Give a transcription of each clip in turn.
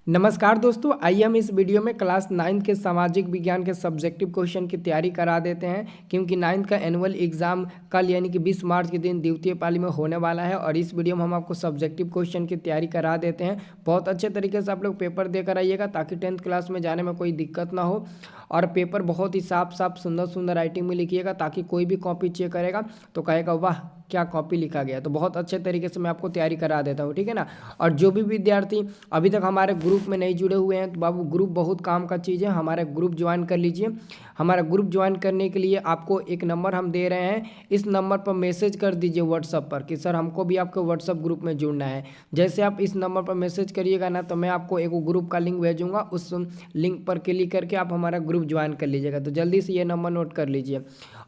नमस्कार दोस्तों, आइए हम इस वीडियो में क्लास 9 के सामाजिक विज्ञान के सब्जेक्टिव क्वेश्चन की तैयारी करा देते हैं क्योंकि 9th का एनुअल एग्जाम कल यानी कि 20 मार्च के दिन द्वितीय पाली में होने वाला है और इस वीडियो में हम आपको सब्जेक्टिव क्वेश्चन की तैयारी करा देते हैं। बहुत अच्छे तरीके से आप लोग पेपर देकर आइएगा ताकि 10th क्लास में जाने में कोई दिक्कत ना हो और पेपर बहुत ही साफ साफ सुंदर सुंदर राइटिंग में लिखिएगा ताकि कोई भी कॉपी चेक करेगा तो कहेगा वाह क्या कॉपी लिखा गया। तो बहुत अच्छे तरीके से मैं आपको तैयारी करा देता हूँ, ठीक है ना। और जो भी विद्यार्थी अभी तक हमारे ग्रुप में नहीं जुड़े हुए हैं तो बाबू ग्रुप बहुत काम का चीज़ है, हमारा ग्रुप ज्वाइन कर लीजिए। हमारा ग्रुप ज्वाइन करने के लिए आपको एक नंबर हम दे रहे हैं, इस नंबर पर मैसेज कर दीजिए व्हाट्सअप पर कि सर हमको भी आपके व्हाट्सअप ग्रुप में जुड़ना है। जैसे आप इस नंबर पर मैसेज करिएगा ना तो मैं आपको एक ग्रुप का लिंक भेजूंगा, उस लिंक पर क्लिक करके आप हमारा ग्रुप ज्वाइन कर लीजिएगा। तो जल्दी से ये नंबर नोट कर लीजिए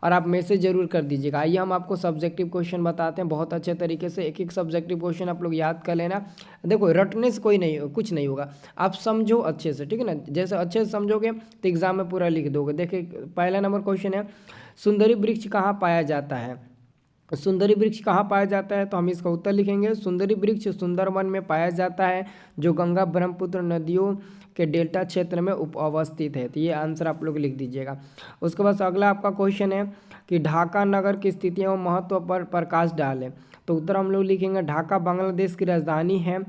और आप मैसेज जरूर कर दीजिएगा। आइए हम आपको सब्जेक्टिव क्वेश्चन बताते हैं बहुत अच्छे तरीके से। एक एक सब्जेक्टिव क्वेश्चन आप लोग याद कर लेना। देखो रटने से कोई नहीं कुछ नहीं होगा, आप समझो अच्छे से, ठीक है ना। जैसे अच्छे से समझोगे तो एग्जाम में पूरा लिख दोगे। देखिए पहला नंबर क्वेश्चन है, सुंदरी वृक्ष कहाँ पाया जाता है। सुंदरी वृक्ष कहाँ पाया जाता है तो हम इसका उत्तर लिखेंगे, सुंदरी वृक्ष सुंदरवन में पाया जाता है जो गंगा ब्रह्मपुत्र नदियों के डेल्टा क्षेत्र में अवस्थित है। तो ये आंसर आप लोग लिख दीजिएगा। उसके बाद अगला आपका क्वेश्चन है कि ढाका नगर की स्थिति एवं महत्व पर प्रकाश डालें। तो उत्तर हम लोग लिखेंगे, ढाका बांग्लादेश की राजधानी है,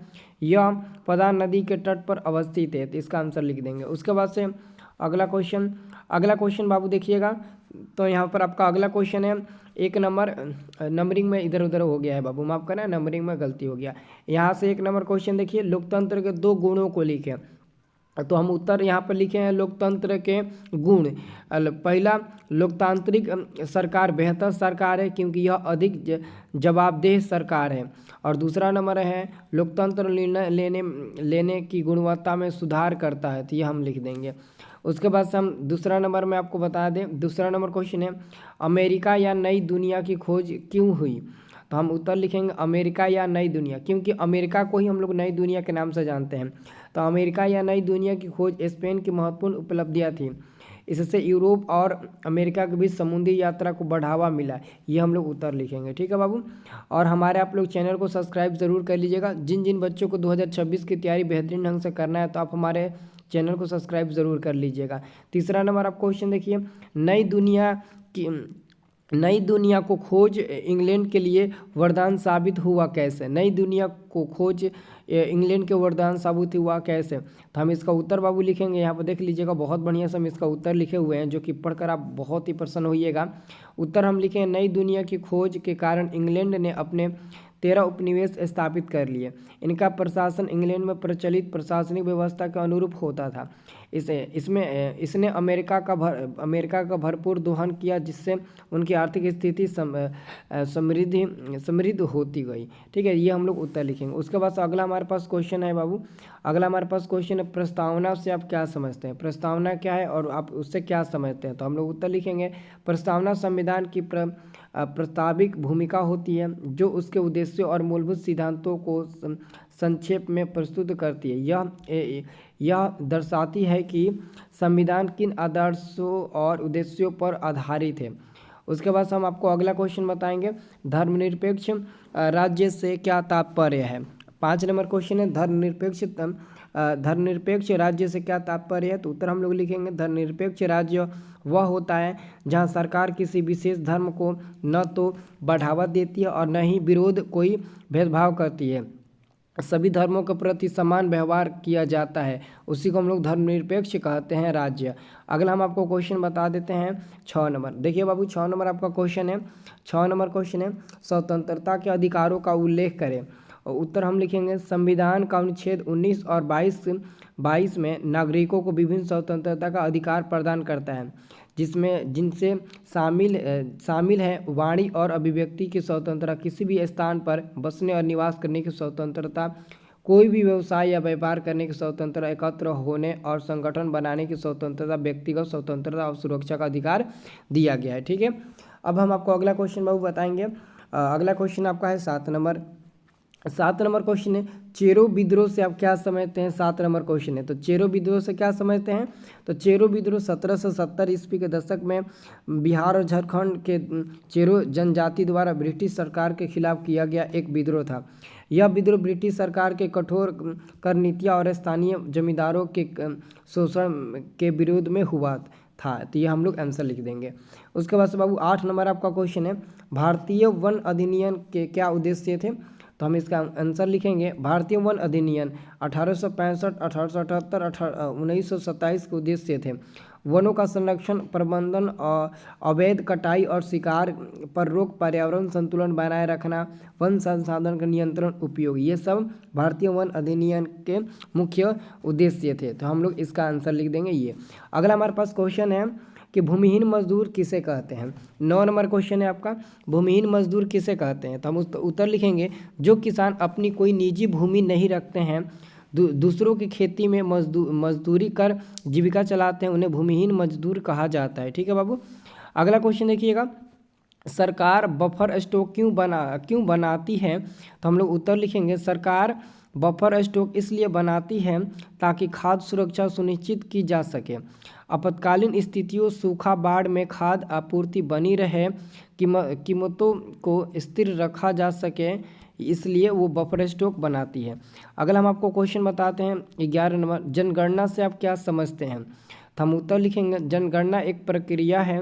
यह पदान नदी के तट पर अवस्थित है। तो इसका आंसर लिख देंगे। उसके बाद से अगला क्वेश्चन बाबू देखिएगा। तो यहाँ पर आपका अगला क्वेश्चन है, एक नंबर नंबरिंग में इधर उधर हो गया है बाबू, माफ करना नंबरिंग में गलती हो गया। यहाँ से एक नंबर क्वेश्चन देखिए, लोकतंत्र के 2 गुणों को लिखें। तो हम उत्तर यहाँ पर लिखे हैं लोकतंत्र के गुण। पहला, लोकतांत्रिक सरकार बेहतर सरकार है क्योंकि यह अधिक जवाबदेह सरकार है। और दूसरा नंबर है, लोकतंत्र निर्णय लेने की गुणवत्ता में सुधार करता है। तो ये हम लिख देंगे। उसके बाद से हम दूसरा नंबर में आपको बता दें, दूसरा नंबर क्वेश्चन है, अमेरिका या नई दुनिया की खोज क्यों हुई। तो हम उत्तर लिखेंगे अमेरिका या नई दुनिया, क्योंकि अमेरिका को ही हम लोग नई दुनिया के नाम से जानते हैं। तो अमेरिका या नई दुनिया की खोज स्पेन की महत्वपूर्ण उपलब्धियां थी, इससे यूरोप और अमेरिका के बीच समुद्री यात्रा को बढ़ावा मिला। ये हम लोग उत्तर लिखेंगे, ठीक है बाबू। और हमारे आप लोग चैनल को सब्सक्राइब ज़रूर कर लीजिएगा। जिन जिन बच्चों को 2026 की तैयारी बेहतरीन ढंग से करना है तो आप हमारे चैनल को सब्सक्राइब ज़रूर कर लीजिएगा। तीसरा नंबर आप क्वेश्चन देखिए, नई दुनिया को खोज इंग्लैंड के लिए वरदान साबित हुआ कैसे। नई दुनिया को खोज इंग्लैंड के वरदान साबित हुआ कैसे। तो हम इसका उत्तर बाबू लिखेंगे, यहाँ पर देख लीजिएगा बहुत बढ़िया से हम इसका उत्तर लिखे हुए हैं जो कि पढ़कर आप बहुत ही प्रसन्न होइएगा। उत्तर हम लिखें, नई दुनिया की खोज के कारण इंग्लैंड ने अपने 13 उपनिवेश स्थापित कर लिए। इनका प्रशासन इंग्लैंड में प्रचलित प्रशासनिक व्यवस्था के अनुरूप होता था। इसने अमेरिका का भरपूर दोहन किया जिससे उनकी आर्थिक स्थिति समृद्ध होती गई, ठीक है। ये हम लोग उत्तर लिखेंगे। उसके बाद अगला हमारे पास क्वेश्चन है बाबू, अगला हमारे पास क्वेश्चन है, प्रस्तावना से आप क्या समझते हैं। प्रस्तावना क्या है और आप उससे क्या समझते हैं। तो हम लोग उत्तर लिखेंगे, प्रस्तावना संविधान की प्रस्ताविक भूमिका होती है जो उसके उद्देश्यों और मूलभूत सिद्धांतों को संक्षेप में प्रस्तुत करती है। यह दर्शाती है कि संविधान किन आदर्शों और उद्देश्यों पर आधारित है। उसके बाद हम आपको अगला क्वेश्चन बताएंगे, धर्मनिरपेक्ष राज्य से क्या तात्पर्य है। 5 नंबर क्वेश्चन है, धर्मनिरपेक्ष राज्य से क्या तात्पर्य है। तो उत्तर हम लोग लिखेंगे, धर्मनिरपेक्ष राज्य वह होता है जहां सरकार किसी विशेष धर्म को न तो बढ़ावा देती है और न ही विरोध कोई भेदभाव करती है, सभी धर्मों के प्रति समान व्यवहार किया जाता है, उसी को हम लोग धर्मनिरपेक्ष कहते हैं राज्य। अगला हम आपको क्वेश्चन बता देते हैं 6 नंबर। देखिए बाबू 6 नंबर आपका क्वेश्चन है, 6 नंबर क्वेश्चन है, स्वतंत्रता के अधिकारों का उल्लेख करें। और उत्तर हम लिखेंगे, संविधान का अनुच्छेद 19 और 22 में नागरिकों को विभिन्न स्वतंत्रता का अधिकार प्रदान करता है जिनसे शामिल है वाणी और अभिव्यक्ति की स्वतंत्रता, किसी भी स्थान पर बसने और निवास करने की स्वतंत्रता, कोई भी व्यवसाय या व्यापार करने की स्वतंत्रता, एकत्र होने और संगठन बनाने की स्वतंत्रता, व्यक्तिगत स्वतंत्रता और सुरक्षा का अधिकार दिया गया है, ठीक है। अब हम आपको अगला क्वेश्चन बाबू बताएंगे। अगला क्वेश्चन आपका है 7 नंबर। 7 नंबर क्वेश्चन है, चेरो विद्रोह से आप क्या समझते हैं। 7 नंबर क्वेश्चन है, तो चेरो विद्रोह से क्या समझते हैं। तो चेरो विद्रोह 1770 ईस्वी के दशक में बिहार और झारखंड के चेरो जनजाति द्वारा ब्रिटिश सरकार के खिलाफ किया गया एक विद्रोह था। यह विद्रोह ब्रिटिश सरकार के कठोर कर नीतियाँ और स्थानीय जमींदारों के शोषण के विरोध में हुआ था। तो ये हम लोग आंसर लिख देंगे। उसके बाद से बाबू 8 नंबर आपका क्वेश्चन है, भारतीय वन अधिनियम के क्या उद्देश्य थे? तो हम इसका आंसर लिखेंगे, भारतीय वन अधिनियम 1865, 1878, 1927 के उद्देश्य थे वनों का संरक्षण, प्रबंधन, अवैध कटाई और शिकार पर रोक, पर्यावरण संतुलन बनाए रखना, वन संसाधन का नियंत्रण, उपयोग, ये सब भारतीय वन अधिनियम के मुख्य उद्देश्य थे। तो हम लोग इसका आंसर लिख देंगे ये। अगला हमारे पास क्वेश्चन है कि भूमिहीन मजदूर किसे कहते हैं? 9 नंबर क्वेश्चन है आपका, भूमिहीन मजदूर किसे कहते हैं? तो हम उत्तर लिखेंगे, जो किसान अपनी कोई निजी भूमि नहीं रखते हैं, दूसरों की खेती में मजदूरी कर जीविका चलाते हैं, उन्हें भूमिहीन मजदूर कहा जाता है। ठीक है बाबू। अगला क्वेश्चन देखिएगा, सरकार बफर स्टॉक क्यों बनाती है? तो हम लोग उत्तर लिखेंगे, सरकार बफर स्टॉक इसलिए बनाती है ताकि खाद्य सुरक्षा सुनिश्चित की जा सके, आपातकालीन स्थितियों, सूखा, बाढ़ में खाद्य आपूर्ति बनी रहे, कीमतों को स्थिर रखा जा सके, इसलिए वो बफर स्टॉक बनाती है। अगला हम आपको क्वेश्चन बताते हैं 11 नंबर, जनगणना से आप क्या समझते हैं? तो हम उत्तर लिखेंगे, जनगणना एक प्रक्रिया है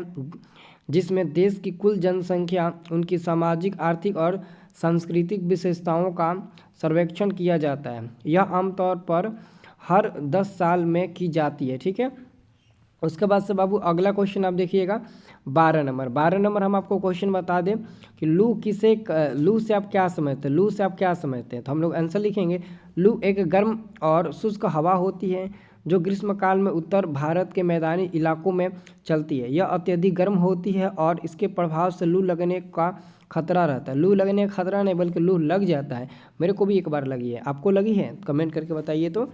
जिसमें देश की कुल जनसंख्या, उनकी सामाजिक, आर्थिक और सांस्कृतिक विशेषताओं का सर्वेक्षण किया जाता है। यह आमतौर पर हर 10 साल में की जाती है। ठीक है। उसके बाद से बाबू अगला क्वेश्चन आप देखिएगा 12 नंबर हम आपको क्वेश्चन बता दें कि लू से आप क्या समझते हैं? लू से आप क्या समझते हैं? तो हम लोग आंसर लिखेंगे, लू एक गर्म और शुष्क हवा होती है जो ग्रीष्मकाल में उत्तर भारत के मैदानी इलाकों में चलती है। यह अत्यधिक गर्म होती है और इसके प्रभाव से लू लगने का खतरा रहता है। लू लगने का खतरा नहीं बल्कि लू लग जाता है। मेरे को भी एक बार लगी है, आपको लगी है? कमेंट करके बताइए। तो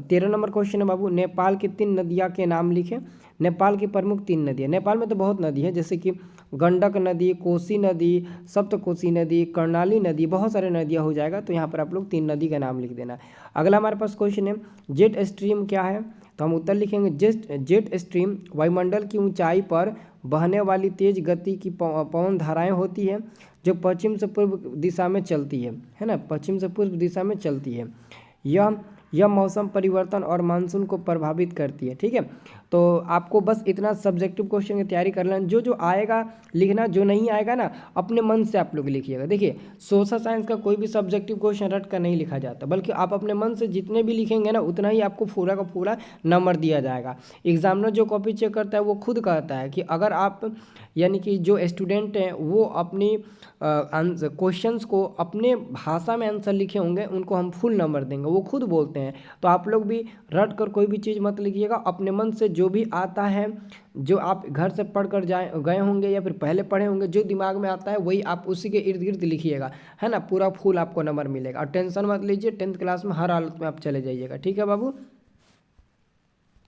13 नंबर क्वेश्चन है बाबू, नेपाल की 3 नदियाँ के नाम लिखें। नेपाल की प्रमुख 3 नदियाँ, नेपाल में तो बहुत नदी है, जैसे कि गंडक नदी, कोसी नदी, सप्तकोसी नदी, कर्णाली नदी, बहुत सारे नदियाँ हो जाएगा। तो यहाँ पर आप लोग 3 नदी का नाम लिख देना। अगला हमारे पास क्वेश्चन है, जेट स्ट्रीम क्या है? तो हम उत्तर लिखेंगे, जेट स्ट्रीम वायुमंडल की ऊंचाई पर बहने वाली तेज गति की पवन धाराएं होती है जो पश्चिम से पूर्व दिशा में चलती है ना, पश्चिम से पूर्व दिशा में चलती है। यह मौसम परिवर्तन और मानसून को प्रभावित करती है। ठीक है। तो आपको बस इतना सब्जेक्टिव क्वेश्चन की तैयारी कर लेना, जो आएगा लिखना, जो नहीं आएगा ना अपने मन से आप लोग लिखिएगा। देखिए, सोशल साइंस का कोई भी सब्जेक्टिव क्वेश्चन रट कर नहीं लिखा जाता, बल्कि आप अपने मन से जितने भी लिखेंगे ना उतना ही आपको पूरा का पूरा नंबर दिया जाएगा। एग्जामिनर जो कॉपी चेक करता है वो खुद कहता है कि अगर आप यानी कि जो स्टूडेंट हैं वो अपनी क्वेश्चंस को अपने भाषा में आंसर लिखे होंगे उनको हम फुल नंबर देंगे, वो खुद बोलते हैं। तो आप लोग भी रट कर कोई भी चीज़ मत लिखिएगा, अपने मन से जो भी आता है, जो आप घर से पढ़ कर गए होंगे या फिर पहले पढ़े होंगे, जो दिमाग में आता है वही आप उसी के इर्द गिर्द लिखिएगा, है ना। पूरा फुल आपको नंबर मिलेगा और टेंशन मत लीजिए, 10th क्लास में हर हालत में आप चले जाइएगा। ठीक है बाबू।